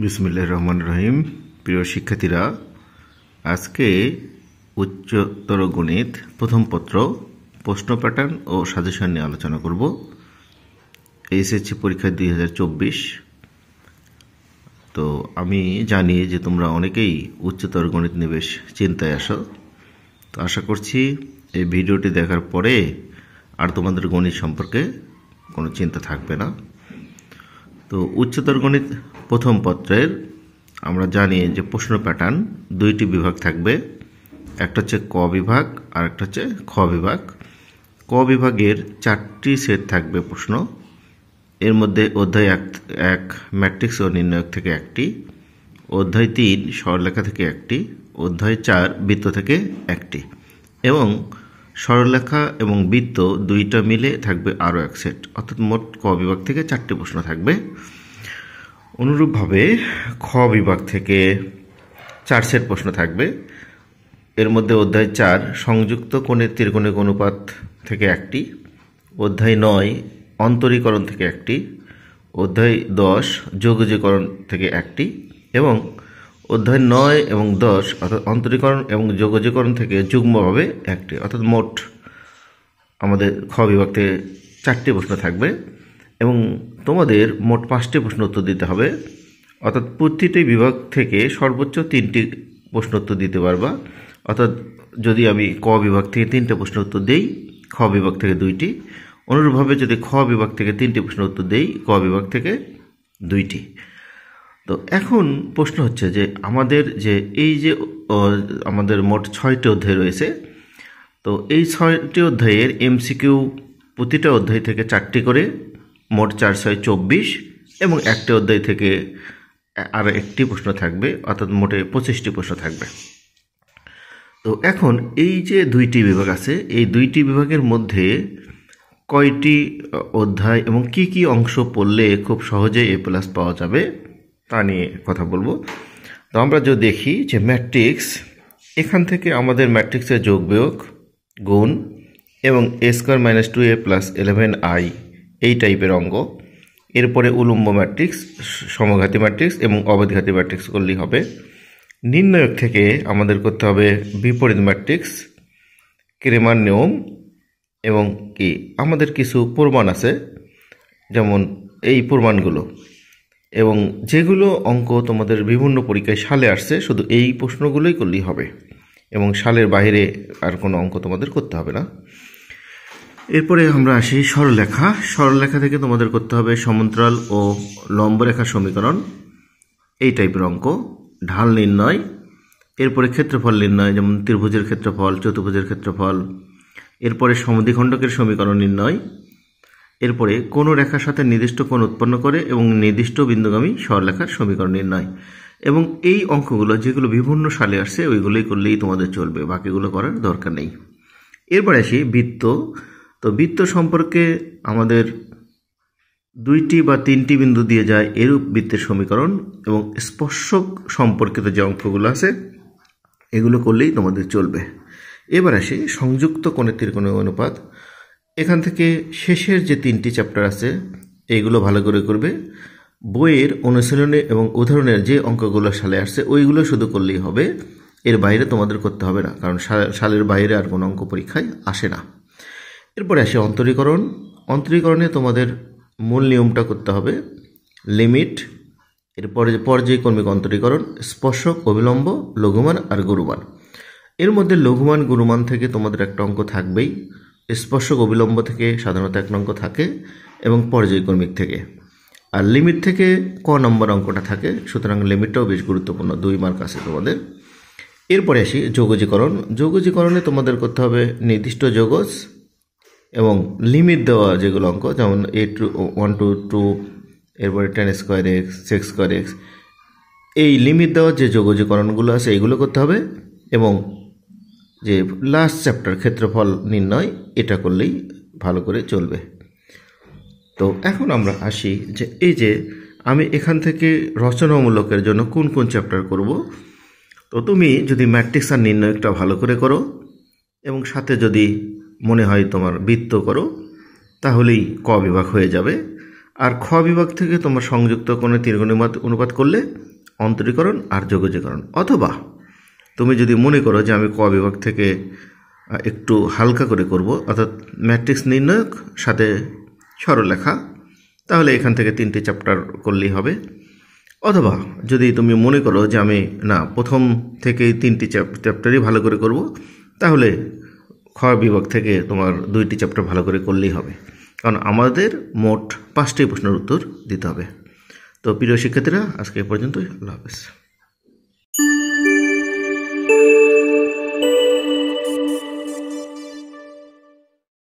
বিসমিল্লাহির রহমানির রহিম। প্রিয় শিক্ষার্থীরা, আজকে উচ্চতর গণিত প্রথম পত্র প্রশ্ন প্যাটার্ন ও সাজেশন নিয়ে আলোচনা করব। এইচএসসি পরীক্ষা 2024। তো আমি জানি যে তোমরা অনেকেই উচ্চতর গণিত নিয়ে বেশ চিন্তায় আসো। তো আশা করছি এই ভিডিওটি দেখার পরে আর তোমাদের গণিত সম্পর্কে কোনো চিন্তা থাকবে না। তো উচ্চতর গণিত প্রথম পত্রের আমরা জানি যে প্রশ্ন প্যাটার্ন দুইটি বিভাগ থাকবে, একটা হচ্ছে ক বিভাগ আর একটা হচ্ছে খ বিভাগ। ক বিভাগের 4টি সেট থাকবে প্রশ্ন, এর মধ্যে অধ্যায় 1 ম্যাট্রিক্স ও নির্ণায়ক থেকে একটি, অধ্যায় 3 সরলরেখা থেকে একটি, অধ্যায় 4 বৃত্ত থেকে একটি, এবং সরলরেখা এবং বৃত্ত দুইটা মিলে থাকবে আরও এক সেট। অর্থাৎ মোট ক বিভাগ থেকে 4টি প্রশ্ন থাকবে। অনুরূপভাবে খ বিভাগ থেকে 4 সেট প্রশ্ন থাকবে, এর মধ্যে অধ্যায় 4 সংযুক্ত কোণের ত্রিকোণিক অনুপাত থেকে একটি, অধ্যায় 9 অন্তরীকরণ থেকে একটি, অধ্যায় 10 যোগজীকরণ থেকে একটি, এবং অধ্যায় 9 এবং 10 অর্থাৎ অন্তরীকরণ এবং যোগজীকরণ থেকে যুগ্মভাবে একটি। অর্থাৎ মোট আমাদের খ বিভাগ থেকে 4টি প্রশ্ন থাকবে এবং তোমাদের মোট 5টি প্রশ্ন উত্তর দিতে হবে। অর্থাৎ প্রতিটি বিভাগ থেকে সর্বোচ্চ 3টি প্রশ্ন উত্তর দিতে পারবা। অর্থাৎ যদি আমি ক বিভাগ থেকে 3টে প্রশ্ন উত্তর দেই, খ বিভাগ থেকে 2টি। অনুরূপভাবে যদি খ বিভাগ থেকে 3টি প্রশ্ন উত্তর দেই, ক বিভাগ থেকে 2টি। তো এখন প্রশ্ন হচ্ছে যে আমাদের আমাদের মোট 6টি অধ্যায় রয়েছে। তো এই 6টি অধ্যায়ের এমসিকিউ প্রতিটা অধ্যায় থেকে 4টি করে, মোট 4 6 24, এবং একটা অধ্যায় থেকে আর একটি প্রশ্ন থাকবে, অর্থাৎ মোটে 25টি প্রশ্ন থাকবে। তো এখন এই যে 2টি বিভাগ আছে, এই 2টি বিভাগের মধ্যে কয়টি অধ্যায় এবং কি কি অংশ পড়লে খুব সহজেই A+ পাওয়া যাবে তা নিয়ে কথা বলবো। তো আমরা যদি দেখি যে ম্যাট্রিক্স, এখান থেকে আমাদের ম্যাট্রিক্সের যোগ বিয়োগ, গুণ এবং a² - 2a + 11i এই টাইপের অঙ্ক। এরপরে উলম্ব ম্যাট্রিক্স, সমঘাতী ম্যাট্রিক্স এবং অবধিঘাতী ম্যাট্রিক্স করলেই হবে। নির্ণায়ক থেকে আমাদের করতে হবে বিপরীত ম্যাট্রিক্স, ক্রেমার নিয়ম, এবং কি আমাদের কিছু প্রমাণ আছে, যেমন এই প্রমাণগুলো, এবং যেগুলো অঙ্ক তোমাদের বিভিন্ন পরীক্ষায় সালে আসছে, শুধু এই প্রশ্নগুলোই করলেই হবে এবং সালের বাইরে আর কোনো অঙ্ক তোমাদের করতে হবে না। এরপরে আমরা আসি সরলরেখা। সরলরেখা থেকে তোমাদের করতে হবে সমান্তরাল ও লম্ব রেখার সমীকরণ, এই টাইপের অঙ্ক, ঢাল নির্ণয়, এরপরে ক্ষেত্রফল নির্ণয়, যেমন ত্রিভুজের ক্ষেত্রফল, চতুর্ভুজের ক্ষেত্রফল, এরপরে সমদ্বিখণ্ডকের সমীকরণ নির্ণয়, এরপরে কোনো রেখার সাথে নির্দিষ্ট কোণ উৎপন্ন করে এবং নির্দিষ্ট বিন্দুগামী সরলরেখার সমীকরণ নির্ণয়। এবং এই অঙ্কগুলো যেগুলো বিভিন্ন সালে আসছে ওইগুলোই করলেই তোমাদের চলবে, বাকিগুলো করার দরকার নেই। এরপরে আসি বৃত্ত। তো বৃত্ত সম্পর্কে আমাদের 2টি বা 3টি বিন্দু দিয়ে যায় এরূপ বৃত্তের সমীকরণ এবং স্পর্শক সম্পর্কিত যে অঙ্কগুলো আছে এগুলো করলেই তোমাদের চলবে। এবার আসি সংযুক্ত কোণের ত্রিকোণিক অনুপাত। এখান থেকে শেষের যে 3টি চ্যাপ্টার আছে এইগুলো ভালো করে করবে। বইয়ের অনুশীলনে এবং উদাহরণের যে অঙ্কগুলো সালে আসছে ওইগুলো শুধু করলেই হবে, এর বাইরে তোমাদের করতে হবে না, কারণ সালের বাইরে আর কোনো অঙ্ক পরীক্ষায় আসে না। এরপরে আসে অন্তরীকরণ। অন্তরীকরণে তোমাদের মূল নিয়মটা করতে হবে, লিমিট, এরপরে যে পর্যায়ক্রমিক অন্তরীকরণ, স্পর্শক, অবিলম্ব, লঘুমান আর গুরুমান। এর মধ্যে লঘুমান গুরুমান থেকে তোমাদের একটা অঙ্ক থাকবেই, স্পর্শক অবিলম্ব থেকে সাধারণত একটা অঙ্ক থাকে, এবং পর্যায়ক্রমিক থেকে। আর লিমিট থেকে ক নম্বর অঙ্কটা থাকে, সুতরাং লিমিটটাও বেশ গুরুত্বপূর্ণ, 2 মার্ক আছে তোমাদের। এরপরে আসি যোগজীকরণ। যোগজীকরণে তোমাদের করতে হবে নির্দিষ্ট যোগজ এবং লিমিট দেওয়া যেগুলো অঙ্ক, যেমন a1 to 2, এরপরে 10² x, 6² x, এই লিমিট দেওয়া যে যোগজীকরণগুলো আছে এইগুলো করতে হবে। এবং যে লাস্ট চ্যাপ্টার ক্ষেত্রফল নির্ণয়, এটা করলেই ভালো করে চলবে। তো এখন আমরা আসি যে এই যে আমি এখান থেকে রচনামূলকের জন্য কোন কোন চ্যাপ্টার করব। তো তুমি যদি ম্যাট্রিক্স আর নির্ণয়কটা ভালো করে করো এবং সাথে যদি মনে হয় তোমার বৃত্ত করো, তাহলেই ক বিভাগ হয়ে যাবে। আর খ বিভাগ থেকে তোমার সংযুক্ত কোণের ত্রিকোণীয় অনুপাত করলে অন্তরীকরণ আর যোগজীকরণ, অথবা তুমি যদি মনে করো যে আমি ক বিভাগ থেকে একটু হালকা করে করব, অর্থাৎ ম্যাট্রিক্স নির্ণয়ক সাথে সরলরেখা, তাহলে এখান থেকে 3টি চ্যাপ্টার করলেই হবে। অথবা যদি তুমি মনে করো যে আমি না প্রথম থেকেই 3টি চ্যাপ্টারই ভালো করে করব, তাহলে খ বিভাগ থেকে তোমার 2টি চ্যাপ্টার ভালো করে করলেই হবে, কারণ আমাদের মোট 5টি প্রশ্নের উত্তর দিতে হবে। তো প্রিয় শিক্ষার্থীরা, আজকে এ পর্যন্তই। আল্লাহ হাফেজ।